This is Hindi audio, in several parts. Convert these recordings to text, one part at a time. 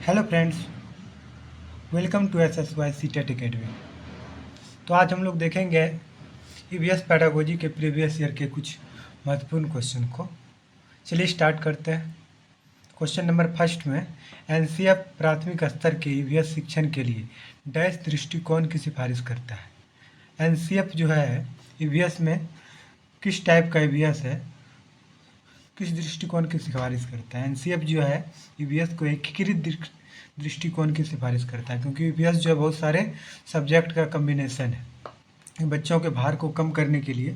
Hello friends, welcome to S S Y C TET academy. तो आज हम लोग देखेंगे ईवीएस पैडागोजी के प्रीवियस ईयर के कुछ महत्वपूर्ण क्वेश्चन को। चलिए स्टार्ट करते हैं। क्वेश्चन नंबर फर्स्ट में एनसीएफ प्राथमिक स्तर के ईवीएस शिक्षण के लिए डैश दृष्टिकोण की सिफारिश करता है। एनसीएफ जो है ईवीएस में किस टाइप का ईवीएस है, किस दृष्टिकोण की सिफारिश करता है। एनसीएफ जो है ईवीएस को एकीकृत दृष्टिकोण की सिफारिश करता है, क्योंकि ईवीएस जो है बहुत सारे सब्जेक्ट का कम्बिनेशन है। बच्चों के भार को कम करने के लिए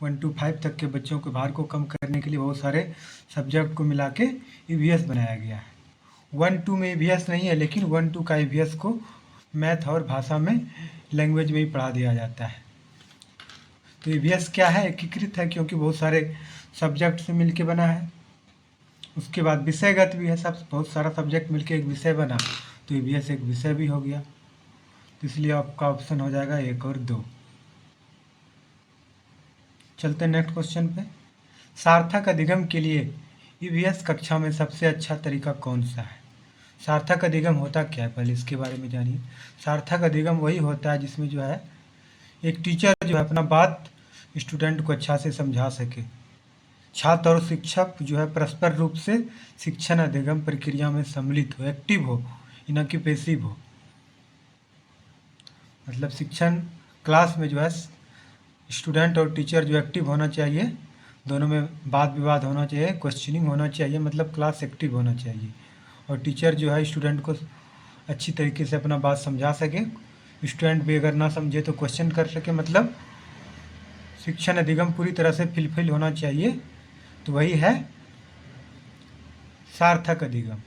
1 to 5 तक के बच्चों के भार को कम करने के लिए बहुत सारे सब्जेक्ट को मिला के ईवीएस बनाया गया है। 1-2 में ईवीएस नहीं है, लेकिन 1-2 का ईवीएस को मैथ और भाषा में लैंग्वेज में ही पढ़ा दिया जाता है। तो ईवीएस क्या है, एकीकृत है, क्योंकि बहुत सारे सब्जेक्ट से मिलके बना है। उसके बाद विषयगत भी है, सब बहुत सारा सब्जेक्ट मिलके एक विषय बना, तो ईवीएस एक विषय भी हो गया। तो इसलिए आपका ऑप्शन हो जाएगा 1 और 2। चलते हैं नेक्स्ट क्वेश्चन पे। सार्थक अधिगम के लिए ईवीएस कक्षा में सबसे अच्छा तरीका कौन सा है। सार्थक अधिगम होता क्या है, पहले इसके बारे में जानिए। सार्थक अधिगम वही होता है जिसमें जो है एक टीचर जो है अपना बात स्टूडेंट को अच्छा से समझा सके। छात्र और शिक्षक जो है परस्पर रूप से शिक्षण अधिगम प्रक्रिया में सम्मिलित हो, एक्टिव हो, न कि पैसिव हो। मतलब शिक्षण क्लास में जो है स्टूडेंट और टीचर जो एक्टिव होना चाहिए, दोनों में वाद विवाद होना चाहिए, क्वेश्चनिंग होना चाहिए, मतलब क्लास एक्टिव होना चाहिए। और टीचर जो है स्टूडेंट को अच्छी तरीके से अपना बात समझा सके, स्टूडेंट भी अगर ना समझे तो क्वेश्चन कर सके, मतलब शिक्षण अधिगम पूरी तरह से फुलफिल होना चाहिए। तो वही है सार्थक अधिगम।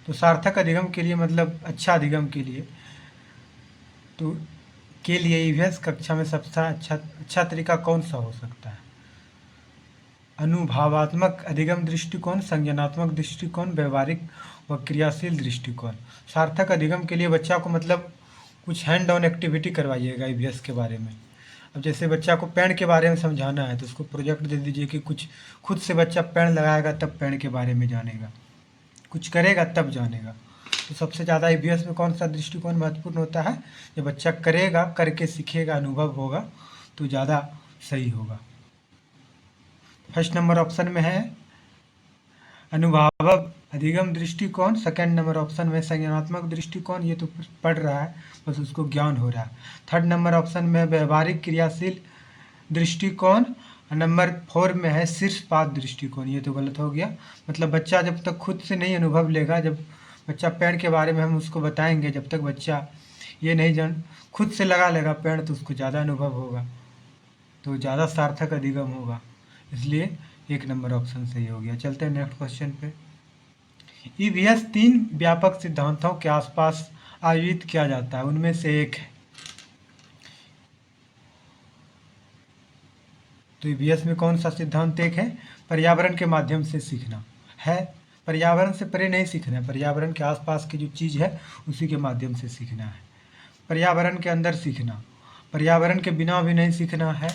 तो सार्थक अधिगम के लिए मतलब अच्छा अधिगम के लिए ईवीएस कक्षा में सबसे अच्छा तरीका कौन सा हो सकता है। अनुभवात्मक अधिगम दृष्टिकोण, संज्ञानात्मक दृष्टिकोण, व्यवहारिक व क्रियाशील दृष्टिकोण। सार्थक अधिगम के लिए बच्चा को मतलब कुछ हैंड ऑन एक्टिविटी करवाइएगा ईवीएस के बारे में। अब जैसे बच्चा को पेड़ के बारे में समझाना है तो उसको प्रोजेक्ट दे दीजिए कि कुछ खुद से बच्चा पेड़ लगाएगा तब पेड़ के बारे में जानेगा, कुछ करेगा तब जानेगा। तो सबसे ज़्यादा ईवीएस में कौन सा दृष्टिकोण महत्वपूर्ण होता है, जब बच्चा करेगा, करके सीखेगा, अनुभव होगा तो ज़्यादा सही होगा। फर्स्ट नंबर ऑप्शन में है अनुभवात्मक अधिगम दृष्टिकोण, सेकंड नंबर ऑप्शन में संज्ञानात्मक दृष्टिकोण, ये तो पढ़ रहा है बस उसको ज्ञान हो रहा है। थर्ड नंबर ऑप्शन में व्यवहारिक क्रियाशील दृष्टिकोण, नंबर 4 में है शीर्षपात दृष्टिकोण, ये तो गलत हो गया। मतलब बच्चा जब तक खुद से नहीं अनुभव लेगा, जब बच्चा पेड़ के बारे में हम उसको बताएंगे, जब तक बच्चा ये नहीं जान खुद से लगा लेगा पेड़ तो उसको ज़्यादा अनुभव होगा, तो ज़्यादा सार्थक अधिगम होगा। इसलिए 1 नंबर ऑप्शन सही हो गया। चलते हैं नेक्स्ट क्वेश्चन पे। ईवीएस 3 व्यापक सिद्धांतों के आसपास आयोजित किया जाता है, उनमें से एक है। तो ईवीएस में कौन सा सिद्धांत एक है, पर्यावरण के माध्यम से सीखना है। पर्यावरण से परे नहीं सीखना है, पर्यावरण के आसपास की जो चीज़ है उसी के माध्यम से सीखना है। पर्यावरण के अंदर सीखना, पर्यावरण के बिना भी नहीं सीखना है,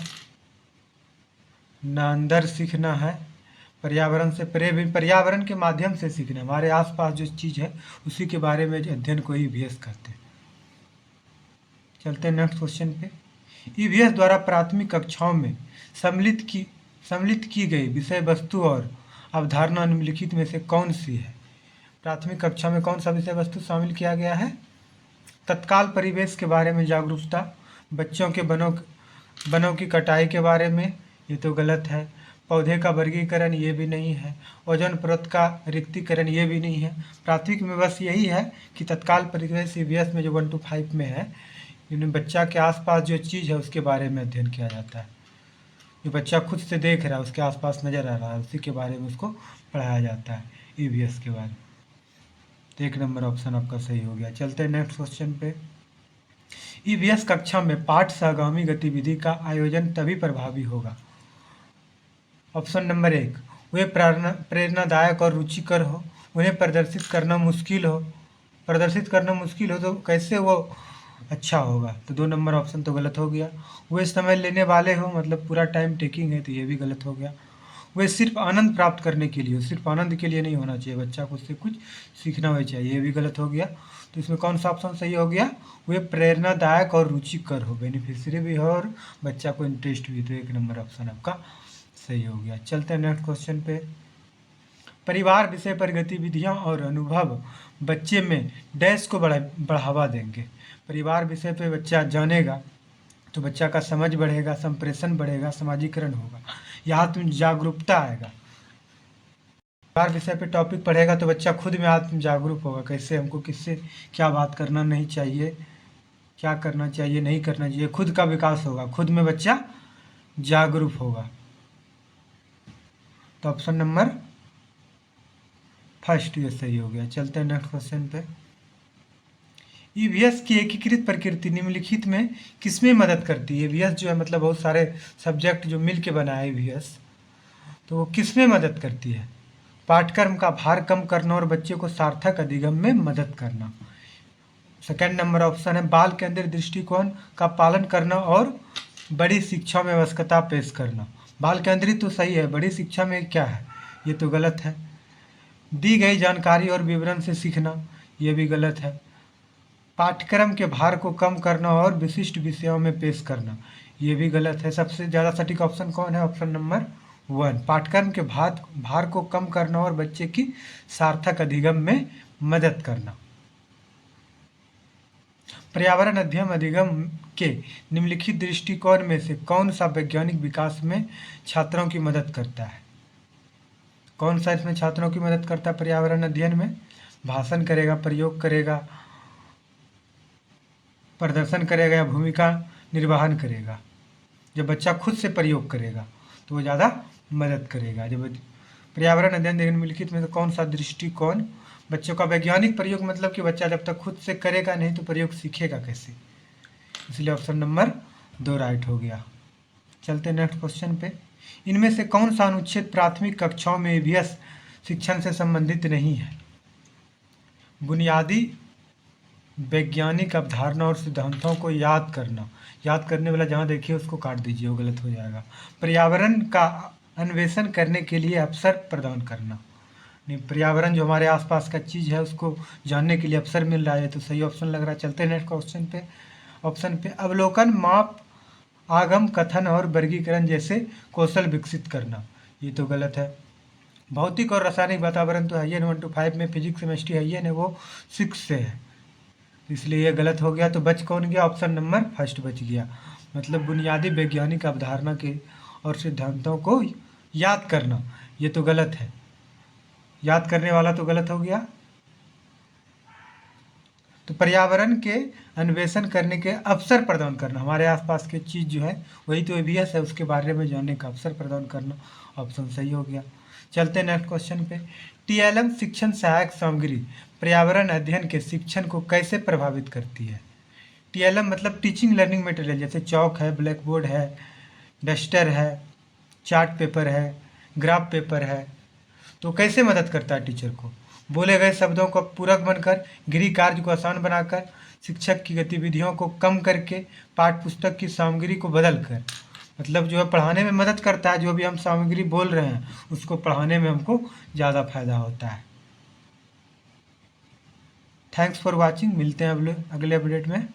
ना अंदर सीखना है, पर्यावरण से परे भी, पर्यावरण के माध्यम से सीखना। हमारे आसपास जो चीज़ है उसी के बारे में अध्ययन को ईवीएस कहते हैं। चलते हैं नेक्स्ट क्वेश्चन पे। ईवीएस द्वारा प्राथमिक कक्षाओं में सम्मिलित की गई विषय वस्तु और अवधारणा निम्नलिखित में से कौन सी है। प्राथमिक कक्षा में कौन सा विषय वस्तु शामिल किया गया है। तत्काल परिवेश के बारे में जागरूकता, बच्चों के वनों की कटाई के बारे में, ये तो गलत है। पौधे का वर्गीकरण, ये भी नहीं है। ओजोन परत का रिक्तीकरण, ये भी नहीं है। प्राथमिक में बस यही है कि तत्काल परिवेश ईवीएस में जो 1 to 5 में है, इन्हें बच्चा के आसपास जो चीज़ है उसके बारे में अध्ययन किया जाता है। जो बच्चा खुद से देख रहा है, उसके आसपास नज़र आ रहा है, उसी के बारे में उसको पढ़ाया जाता है ईवीएस के बारे में। तो 1 नंबर ऑप्शन आपका सही हो गया। चलते हैं नेक्स्ट क्वेश्चन पे। ईवीएस कक्षा में पाठ सहगामी गतिविधि का आयोजन तभी प्रभावी होगा। ऑप्शन नंबर 1, वे प्रेरणादायक और रुचिकर हो, उन्हें प्रदर्शित करना मुश्किल हो तो कैसे वो अच्छा होगा। तो 2 नंबर ऑप्शन तो गलत हो गया। वे समय लेने वाले हो, मतलब पूरा टाइम टेकिंग है, तो ये भी गलत हो गया। वह सिर्फ आनंद प्राप्त करने के लिए हो, सिर्फ आनंद के लिए नहीं होना चाहिए, बच्चा को उससे कुछ सीखना भी चाहिए। ये भी गलत हो गया। तो इसमें कौन सा ऑप्शन सही हो गया? वे प्रेरणादायक और रुचिकर हो, बेनिफिशियरी भी हो और बच्चा को इंटरेस्ट भी। तो 1 नंबर ऑप्शन आपका सही हो गया। चलते हैं नेक्स्ट क्वेश्चन पे। परिवार विषय पर गतिविधियाँ और अनुभव बच्चे में डैश को बढ़ावा देंगे। परिवार विषय पे बच्चा जानेगा तो बच्चा का समझ बढ़ेगा, संप्रेषण बढ़ेगा, समाजीकरण होगा, या आत्म जागरूकता आएगा। परिवार विषय पे टॉपिक पढ़ेगा तो बच्चा खुद में आत्म जागरूक होगा, कैसे हमको किससे क्या बात करना नहीं चाहिए, क्या करना चाहिए नहीं करना चाहिए, खुद का विकास होगा, खुद में बच्चा जागरूक होगा। तो ऑप्शन नंबर फर्स्ट ये सही हो गया। चलते हैं नेक्स्ट क्वेश्चन पे। ईवीएस की एकीकृत प्रकृति निम्नलिखित में किसमें मदद करती है? ईवीएस जो है मतलब बहुत सारे सब्जेक्ट जो मिल के बना है ईवीएस, तो वो किसमें मदद करती है? पाठ्यक्रम का भार कम करना और बच्चे को सार्थक अधिगम में मदद करना। सेकंड नंबर ऑप्शन है बाल केंद्रित दृष्टिकोण का पालन करना और बड़ी शिक्षा में आवश्यकता पेश करना। बाल केंद्रित तो सही है, बड़ी शिक्षा में क्या है? ये तो गलत है। दी गई जानकारी और विवरण से सीखना, ये भी गलत है। पाठ्यक्रम के भार को कम करना और विशिष्ट विषयों में पेश करना, ये भी गलत है। सबसे ज़्यादा सटीक ऑप्शन कौन है? ऑप्शन नंबर 1, पाठ्यक्रम के भार को कम करना और बच्चे की सार्थक अधिगम में मदद करना। पर्यावरण अध्ययन अधिगम के निम्नलिखित दृष्टिकोण में से कौन सा वैज्ञानिक विकास में छात्रों की मदद करता है? कौन सा इसमें छात्रों की मदद करता है? पर्यावरण अध्ययन में भाषण करेगा, प्रयोग करेगा, प्रदर्शन करेगा या भूमिका निर्वहन करेगा? जब बच्चा खुद से प्रयोग करेगा तो वो ज़्यादा मदद करेगा। जब पर्यावरण अध्ययन निम्नलिखित में से कौन सा दृष्टिकोण बच्चों का वैज्ञानिक प्रयोग, मतलब कि बच्चा जब तक खुद से करेगा नहीं तो प्रयोग सीखेगा कैसे? इसलिए ऑप्शन नंबर 2 राइट हो गया। चलते नेक्स्ट क्वेश्चन पे। इनमें से कौन सा अनुच्छेद प्राथमिक कक्षाओं में ईवीएस शिक्षण से संबंधित नहीं है? बुनियादी वैज्ञानिक अवधारणा और सिद्धांतों को याद करना, याद करने वाला जहाँ देखिए उसको काट दीजिए, वो गलत हो जाएगा। पर्यावरण का अन्वेषण करने के लिए अवसर प्रदान करना, नहीं, पर्यावरण जो हमारे आसपास का चीज़ है उसको जानने के लिए अवसर मिल रहा है, तो सही ऑप्शन लग रहा है। चलते हैं नेक्स्ट क्वेश्चन पे। ऑप्शन पे अवलोकन, माप, आगम, कथन और वर्गीकरण जैसे कौशल विकसित करना, ये तो गलत है। भौतिक और रासायनिक वातावरण तो है ही 1 to 5 में, फिजिक्स केमिस्ट्री है ही है, वो 6 से है, इसलिए ये गलत हो गया। तो बच कौन गया? ऑप्शन नंबर फर्स्ट बच गया। मतलब बुनियादी वैज्ञानिक अवधारणा के और सिद्धांतों को याद करना, ये तो गलत है। याद करने वाला तो गलत हो गया। तो पर्यावरण के अन्वेषण करने के अवसर प्रदान करना, हमारे आसपास की चीज़ जो है वही तो ईवीएस है, उसके बारे में जानने का अवसर प्रदान करना, ऑप्शन सही हो गया। चलते हैं नेक्स्ट क्वेश्चन पे। टीएलएम शिक्षण सहायक सामग्री पर्यावरण अध्ययन के शिक्षण को कैसे प्रभावित करती है? टीएलएम मतलब टीचिंग लर्निंग मटेरियल, जैसे चौक है, ब्लैक बोर्ड है, डस्टर है, चार्ट पेपर है, ग्राफ पेपर है, तो कैसे मदद करता है टीचर को? बोले गए शब्दों को पूरक बनकर, गृह कार्य को आसान बनाकर, शिक्षक की गतिविधियों को कम करके, पाठ्य पुस्तक की सामग्री को बदल कर, मतलब जो है पढ़ाने में मदद करता है। जो भी हम सामग्री बोल रहे हैं उसको पढ़ाने में हमको ज़्यादा फायदा होता है। थैंक्स फॉर वॉचिंग, मिलते हैं अगले अपडेट में।